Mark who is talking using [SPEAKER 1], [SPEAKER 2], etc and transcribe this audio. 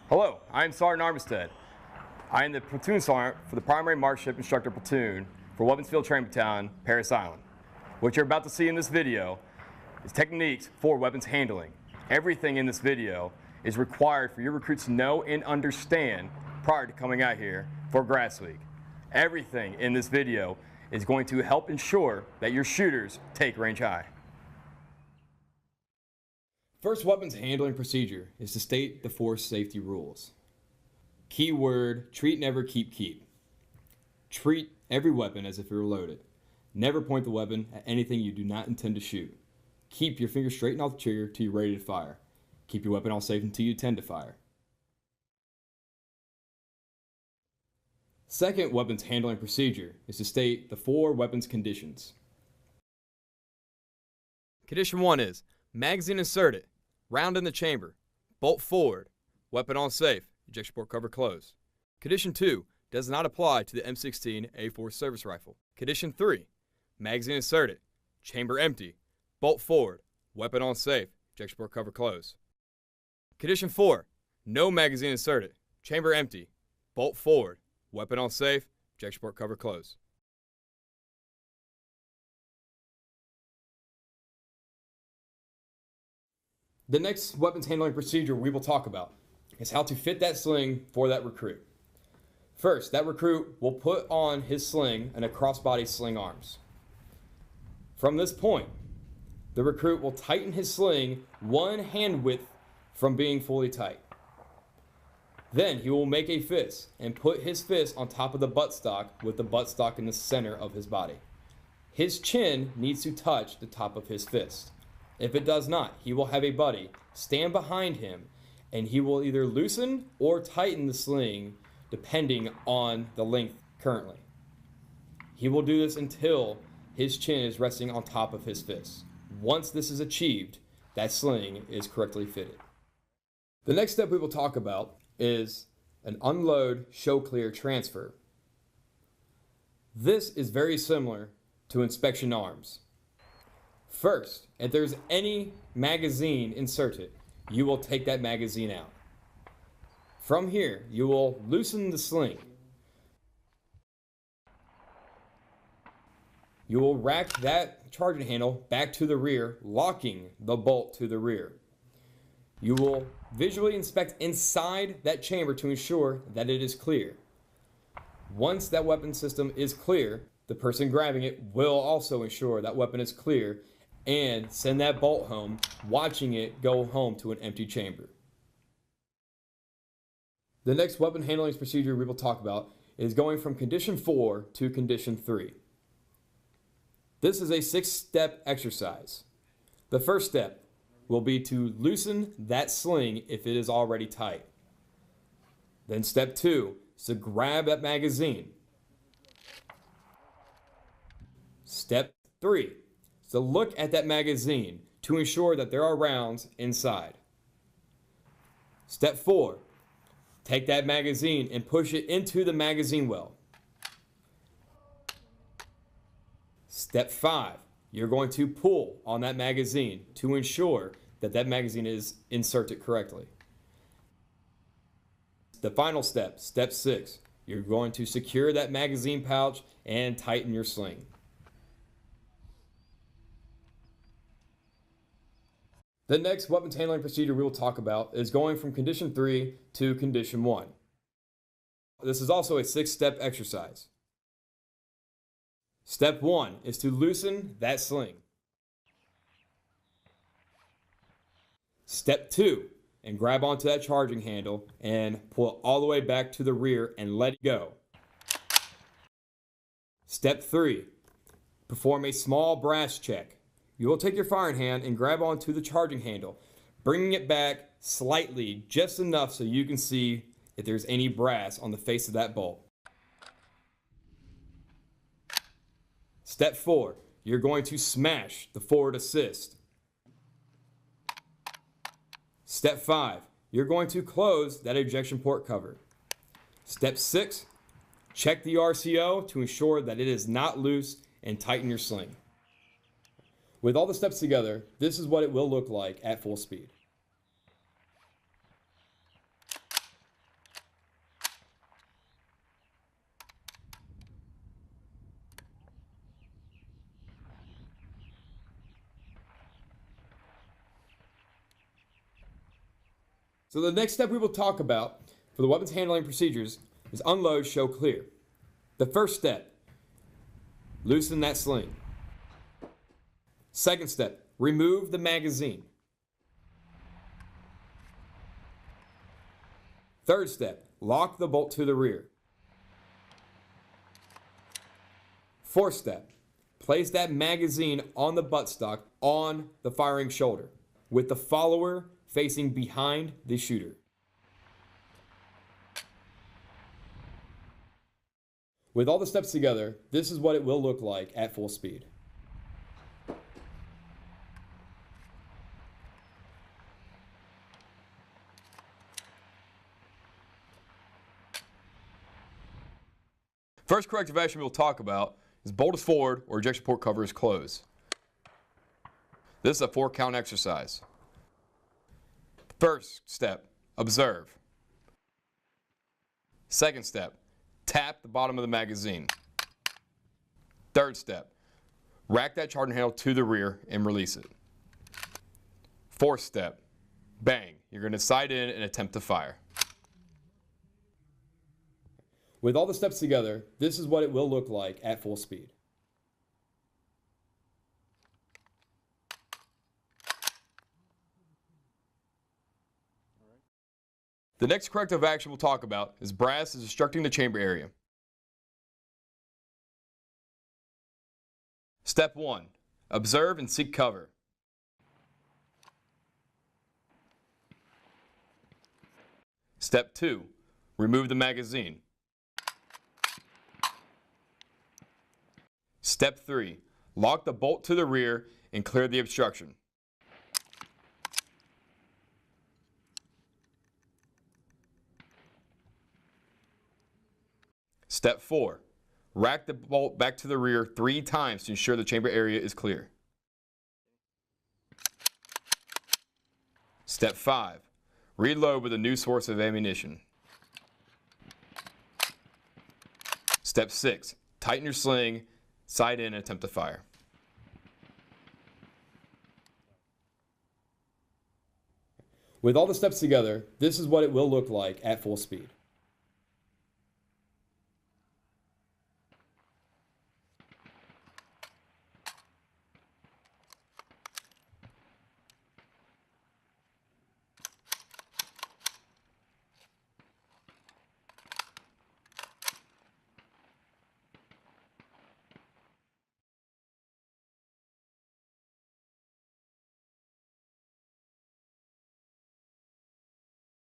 [SPEAKER 1] Hello, I'm Sergeant Armistead. I am the platoon sergeant for the Primary Marksmanship Instructor Platoon for Weapons Field Training Battalion, Parris Island. What you're about to see in this video is techniques for weapons handling. Everything in this video is required for your recruits to know and understand prior to coming out here for Grass Week. Everything in this video is going to help ensure that your shooters take range high. First weapons handling procedure is to state the force safety rules. Keyword, treat, never, keep, keep. Treat every weapon as if it were loaded. Never point the weapon at anything you do not intend to shoot. Keep your finger straight off the trigger till you're ready to fire. Keep your weapon all safe until you intend to fire. Second weapons handling procedure is to state the 4 weapons conditions. Condition 1 is magazine inserted, round in the chamber, bolt forward, weapon on safe, ejection port cover closed. Condition 2 does not apply to the M16A4 service rifle. Condition 3, magazine inserted, chamber empty, bolt forward, weapon on safe, ejection port cover closed. Condition 4, no magazine inserted, chamber empty, bolt forward, weapon on safe, ejection port cover closed. The next weapons handling procedure we will talk about is how to fit that sling for that recruit. First, that recruit will put on his sling and a crossbody sling arms. From this point, the recruit will tighten his sling 1 hand width from being fully tight. Then he will make a fist and put his fist on top of the buttstock with the buttstock in the center of his body. His chin needs to touch the top of his fist. If it does not, he will have a buddy stand behind him and he will either loosen or tighten the sling depending on the length currently. He will do this until his chin is resting on top of his fist. Once this is achieved, that sling is correctly fitted. The next step we will talk about is an unload, show clear transfer. This is very similar to inspection arms. First, if there's any magazine inserted, you will take that magazine out. From here, you will loosen the sling. You will rack that charging handle back to the rear, locking the bolt to the rear. You will visually inspect inside that chamber to ensure that it is clear. Once that weapon system is clear, the person grabbing it will also ensure that weapon is clear and send that bolt home, watching it go home to an empty chamber. The next weapon handling procedure we will talk about is going from condition 4 to condition 3. This is a 6-step exercise. The first step will be to loosen that sling if it is already tight. Then step 2 is to grab that magazine. Step 3 is to look at that magazine to ensure that there are rounds inside. Step 4, take that magazine and push it into the magazine well. Step 5, you're going to pull on that magazine to ensure that that magazine is inserted correctly. The final step, step 6, you're going to secure that magazine pouch and tighten your sling. The next weapons handling procedure we will talk about is going from condition 3 to condition 1. This is also a 6-step exercise. Step 1 is to loosen that sling. Step 2, and grab onto that charging handle and pull it all the way back to the rear and let it go. Step 3, perform a small brass check. You will take your firing hand and grab onto the charging handle, bringing it back slightly, just enough so you can see if there's any brass on the face of that bolt. Step 4, you're going to smash the forward assist. Step 5, you're going to close that ejection port cover. Step 6, check the RCO to ensure that it is not loose and tighten your sling. With all the steps together, this is what it will look like at full speed. So the next step we will talk about for the weapons handling procedures is unload, show clear. The first step, loosen that sling. Second step, remove the magazine. Third step, lock the bolt to the rear. Fourth step, place that magazine on the buttstock on the firing shoulder with the follower facing behind the shooter. With all the steps together, this is what it will look like at full speed. First corrective action we'll talk about is bolt is forward or ejection port cover is closed. This is a 4-count exercise. First step, observe. Second step, tap the bottom of the magazine. Third step, rack that charging handle to the rear and release it. Fourth step, bang. You're going to sight in and attempt to fire. With all the steps together, this is what it will look like at full speed. The next corrective action we'll talk about is brass is obstructing the chamber area. Step 1. Observe and seek cover. Step 2. Remove the magazine. Step 3. Lock the bolt to the rear and clear the obstruction. Step 4. Rack the bolt back to the rear 3 times to ensure the chamber area is clear. Step 5. Reload with a new source of ammunition. Step 6. Tighten your sling, sight in, and attempt to fire. With all the steps together, this is what it will look like at full speed.